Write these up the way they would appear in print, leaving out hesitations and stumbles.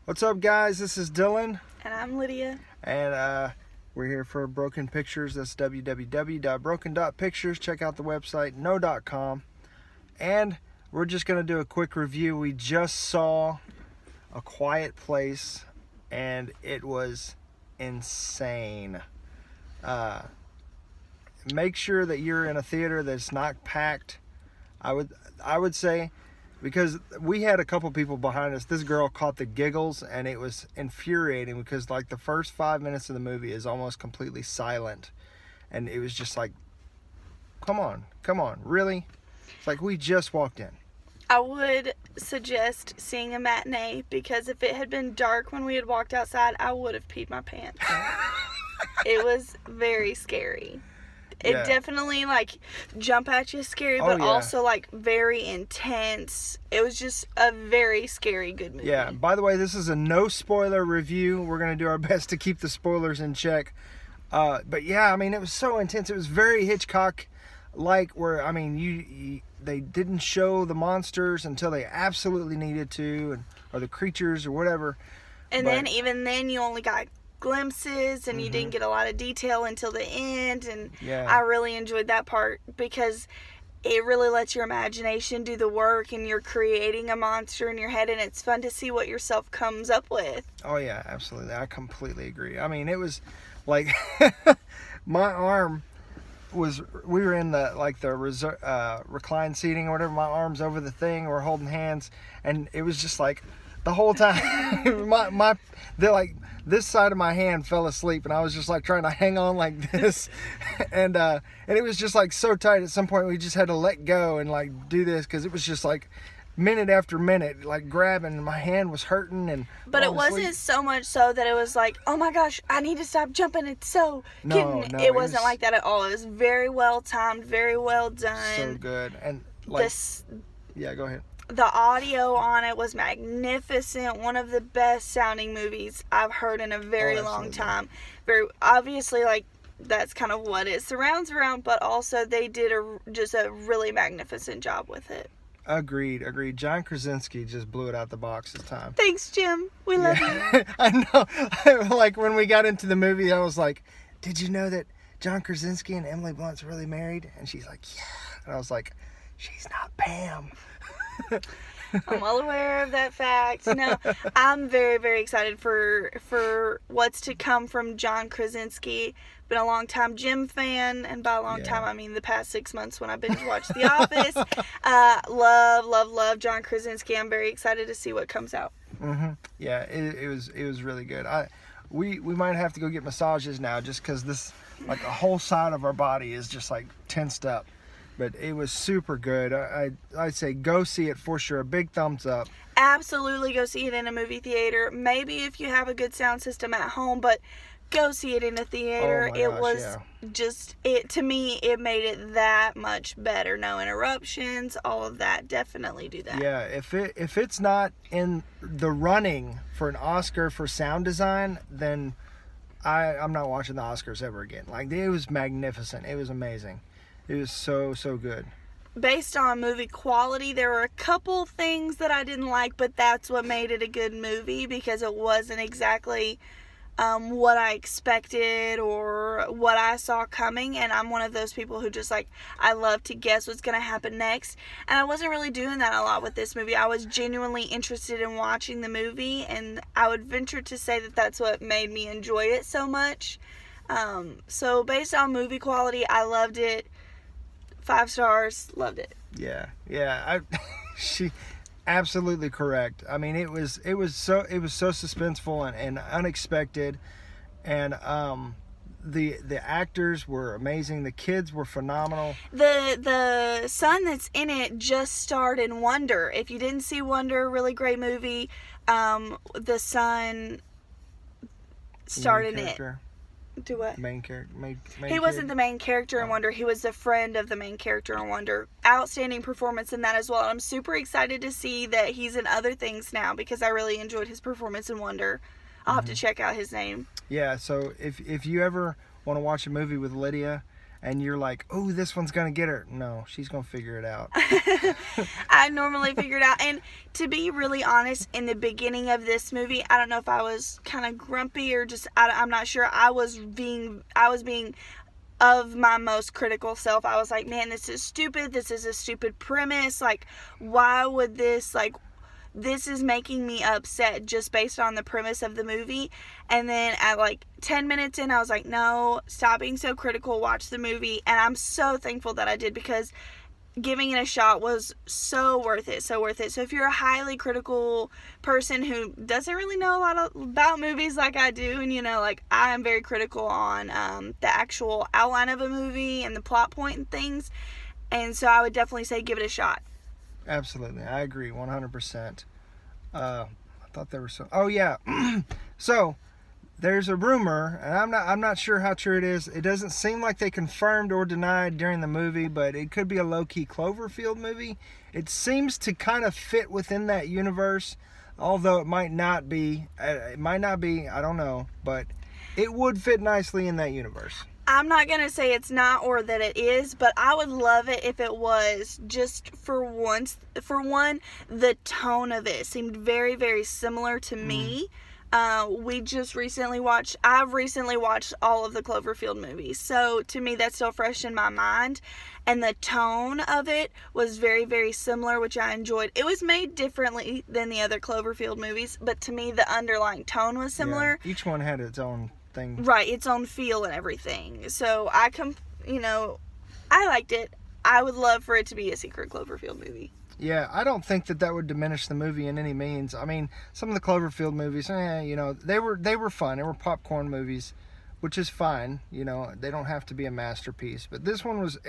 What's up, guys? This is Dylan. And I'm Lydia. And we're here for Broken Pictures. That's www.broken.pictures. Check out the website, no.com. And we're just going to do a quick review. We just saw A Quiet Place, and it was insane. Make sure that you're in a theater that's not packed. I would say, because we had a couple people behind us. This girl caught the giggles, and it was infuriating because like the first 5 minutes of the movie is almost completely silent, and it was just like, come on, really? It's like we just walked in. I would suggest seeing a matinee because if it had been dark when we had walked outside, I would have peed my pants. It was very scary. It definitely jump at you scary, but also very intense. It was just a very scary good movie. Yeah, by the way, this is a no spoiler review. We're going to do our best to keep the spoilers in check. But yeah, I mean, it was so intense. It was very Hitchcock-like, where, I mean, they didn't show the monsters until they absolutely needed to, or the creatures or whatever. And then even then you only got glimpses, and you didn't get a lot of detail until the end, and I really enjoyed that part because it really lets your imagination do the work, and you're creating a monster in your head, and it's fun to see what yourself comes up with. Oh yeah, absolutely. I completely agree. I mean, it was like my arm was, we were in the reclined seating or whatever, my arm's over the thing, we're holding hands, and it was just like the whole time this side of my hand fell asleep, and I was just like trying to hang on like this, and it was just like so tight. At some point we just had to let go and like do this because it was just like minute after minute like grabbing, and my hand was hurting. But it wasn't so much so that it was like, oh my gosh, I need to stop jumping. It's so it wasn't like that at all. It was very well timed, very well done. So good. And like yeah, go ahead. The audio on it was magnificent. One of the best sounding movies I've heard in a very long time. Very obviously, that's kind of what it surrounds around, but also they did just a really magnificent job with it. Agreed. John Krasinski just blew it out the box this time. Thanks, Jim. We love you. I know. Like when we got into the movie, I was like, did you know that John Krasinski and Emily Blunt's really married? And she's like, yeah. And I was like, she's not Pam. I'm well aware of that fact. No, I'm very, very excited for what's to come from John Krasinski. Been a long time Jim fan, and by a long time I mean the past 6 months when I binge watched The Office. Love John Krasinski. I'm very excited to see what comes out. Yeah, it was really good. We might have to go get massages now just because this a whole side of our body is just like tensed up. But it was super good. I'd say go see it for sure. A big thumbs up. Absolutely go see it in a movie theater. Maybe if you have a good sound system at home, but go see it in a theater. To me, it made it that much better. No interruptions, all of that. Definitely do that. Yeah, if it's not in the running for an Oscar for sound design, then I'm not watching the Oscars ever again. Like, it was magnificent. It was amazing. It was so good. Based on movie quality, there were a couple things that I didn't like, but that's what made it a good movie because it wasn't exactly what I expected or what I saw coming. And I'm one of those people who just I love to guess what's going to happen next. And I wasn't really doing that a lot with this movie. I was genuinely interested in watching the movie, and I would venture to say that that's what made me enjoy it so much. So based on movie quality, I loved it. 5 stars, loved it. Yeah. She absolutely correct. I mean, it was so suspenseful and unexpected, and the actors were amazing. The kids were phenomenal. The son that's in it just starred in Wonder. If you didn't see Wonder, really great movie. The son starred in it. Do what? Main character. He wasn't the main character in Wonder. He was the friend of the main character in Wonder. Outstanding performance in that as well. I'm super excited to see that he's in other things now because I really enjoyed his performance in Wonder. I'll have to check out his name. Yeah, so if you ever want to watch a movie with Lydia and you're like, oh, this one's gonna get her. No, she's gonna figure it out. I normally figure it out. And to be really honest, in the beginning of this movie, I don't know if I was kind of grumpy or just, I'm not sure. I was being of my most critical self. I was like, man, this is stupid. This is a stupid premise. Like, why would this, like, this is making me upset just based on the premise of the movie. And then at like 10 minutes in, I was like, no, stop being so critical, watch the movie. And I'm so thankful that I did, because giving it a shot was so worth it. So if you're a highly critical person who doesn't really know a lot about movies like I do, and like I am very critical on the actual outline of a movie and the plot point and things, and so I would definitely say give it a shot. Absolutely, I agree 100%. I thought there was some. Oh yeah, so there's a rumor, and I'm not sure how true it is. It doesn't seem like they confirmed or denied during the movie, but it could be a low-key Cloverfield movie. It seems to kind of fit within that universe, although it might not be. It might not be. I don't know, but it would fit nicely in that universe. I'm not going to say it's not or that it is, but I would love it if it was. Just for one, the tone of it seemed very, very similar to me. I've recently watched all of the Cloverfield movies, so to me that's still fresh in my mind, and the tone of it was very, very similar, which I enjoyed. It was made differently than the other Cloverfield movies, but to me the underlying tone was similar. Yeah, each one had its own thing. Right, its own feel and everything. So I liked it. I would love for it to be a secret Cloverfield movie. Yeah, I don't think that would diminish the movie in any means. I mean, some of the Cloverfield movies, they were fun. They were popcorn movies, which is fine. They don't have to be a masterpiece. But this one was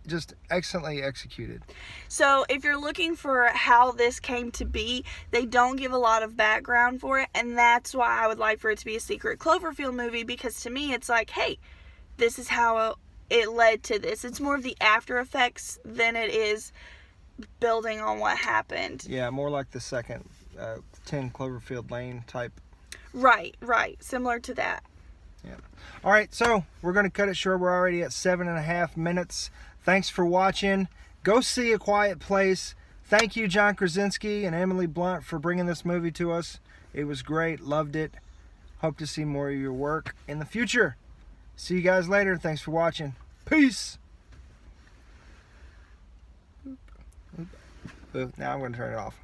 just excellently executed. So if you're looking for how this came to be, they don't give a lot of background for it, and that's why I would like for it to be a secret Cloverfield movie, because to me it's like, hey, this is how it led to this. It's more of the after effects than it is building on what happened. Yeah, more like the second 10 Cloverfield Lane type. Right, similar to that. Yeah. All right, so we're going to cut it short. We're already at 7.5 minutes. Thanks for watching. Go see A Quiet Place. Thank you, John Krasinski and Emily Blunt, for bringing this movie to us. It was great. Loved it. Hope to see more of your work in the future. See you guys later. Thanks for watching. Peace. Now I'm going to turn it off.